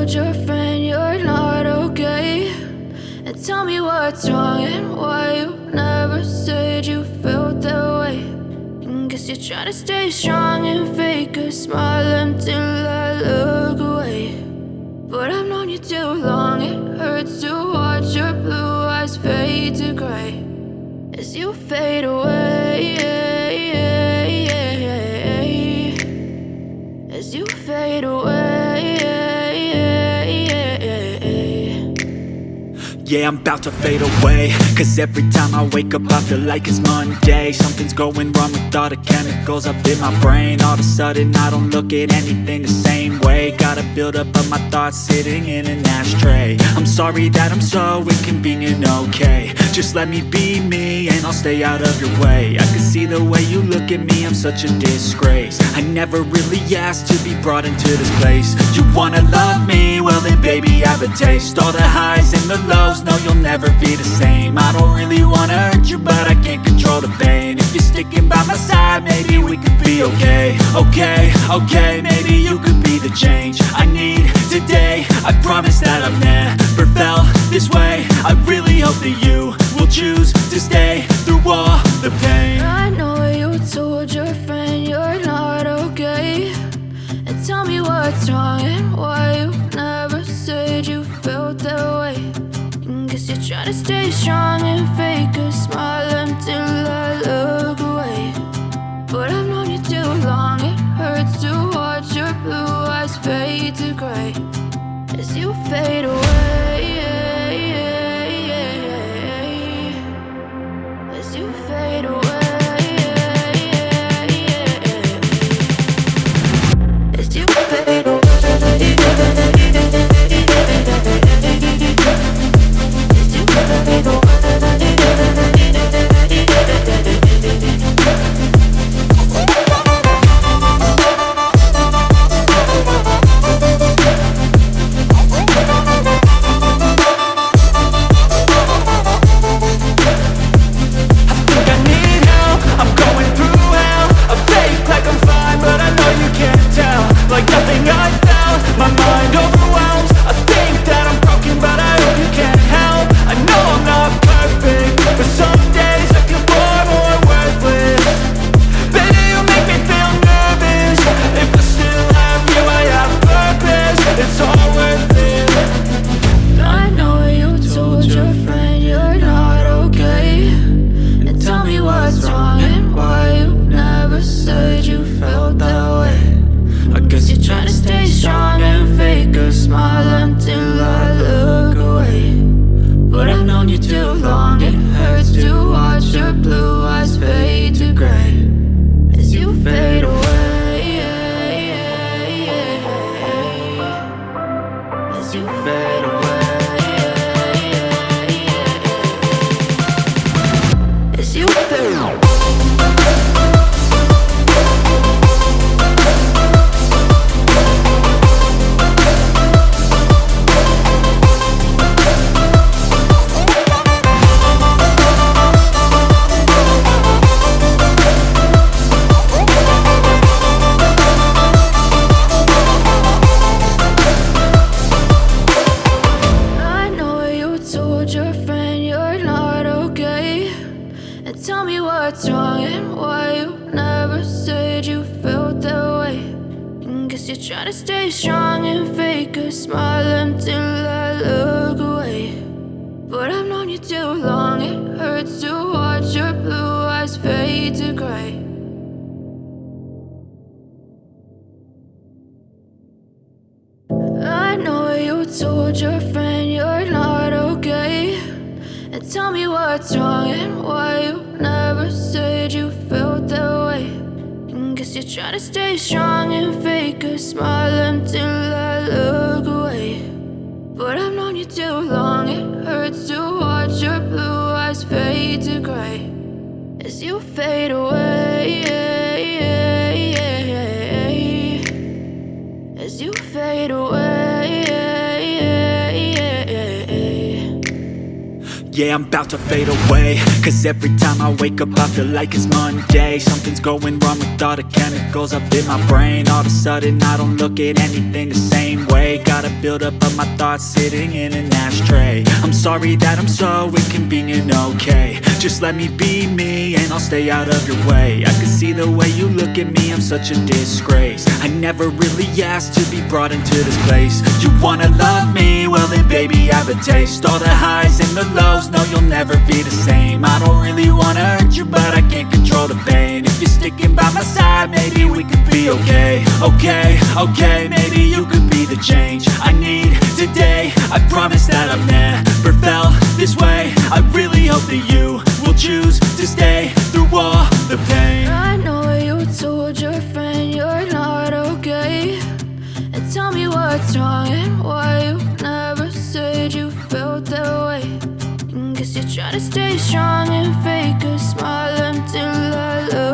told your friend you're not okay, and tell me what's wrong and why you never said you felt that way. And guess you're trying to stay strong and fake a smile until I look away. But I've known you too long, it hurts to watch your blue eyes fade to gray as you fade away, as you fade away. Yeah, I'm about to fade away, cause every time I wake up I feel like it's Monday. Something's going wrong with all the chemicals up in my brain. All of a sudden I don't look at anything the same way. Gotta build up of my thoughts sitting in an ashtray. I'm sorry that I'm so inconvenient, okay. Just let me be me and I'll stay out of your way. I can see the way you look at me, I'm such a disgrace. I never really asked to be brought into this place. You wanna love me? Well then baby have a taste. All the highs and the lows, no you'll never be the same. I don't really wanna hurt you but I can't control the pain. If you're sticking by my side maybe we could be okay. Okay, maybe you could be the change I need today. I promise that I've never felt this way. I really hope that you will choose to stay through all the pain. I know you told your friend you're not okay, and tell me what's wrong and why you never said you felt that way. And guess you're trying to stay strong and fake a smile until I look away. But I've known you too long, it hurts to watch your blue eyes fade to gray as you fade away, as you fade away, as you fade away. Like nothing I felt, my mind overwhelms. I think that I'm broken, but I hope you can't help. I know I'm not perfect, but some days I feel far more worthless. Baby, you make me feel nervous. If I still have you, I have purpose. It's all worth it. I know you told your friend you're not okay, and tell me what's wrong and why you never said you felt that way. I guess you're trying to stay strong and fake a smile until I look away. But I've known you too long, it hurts to watch your blue eyes fade to gray as you fade away, as you fade away, as you fade away. Tell me what's wrong and why you never said you felt that way. And guess you're trying to stay strong and fake a smile until I look away. But I've known you too long, it hurts to watch your blue eyes fade to gray. I know you told your friend you're not okay, and tell me what's wrong and why you never said you felt that way. And guess you're trying to stay strong and fake a smile until I look away. But I've known you too long, it hurts to watch your blue eyes fade to gray as you fade away, as you fade away. Yeah, I'm about to fade away, cause every time I wake up I feel like it's Monday. Something's going wrong with all the chemicals up in my brain. All of a sudden I don't look at anything the same way. Got a buildup of my thoughts sitting in an ashtray. I'm sorry that I'm so inconvenient, okay. Just let me be me and I'll stay out of your way. I can see the way you look at me, I'm such a disgrace. I never really asked to be brought into this place. You wanna love me? Well then baby I have a taste. All the highs and the lows, no you'll never be the same. I don't really wanna hurt you but I can't control the pain. If you're sticking by my side maybe we could be okay. Okay, maybe you could be the change I need today. I promise that I've never felt this way. I really hope that you will choose to stay through all the pain. I know you told your friend you're not okay, and tell me what's wrong and why you never said you felt that way. Guess you're trying to stay strong and fake a smile until I love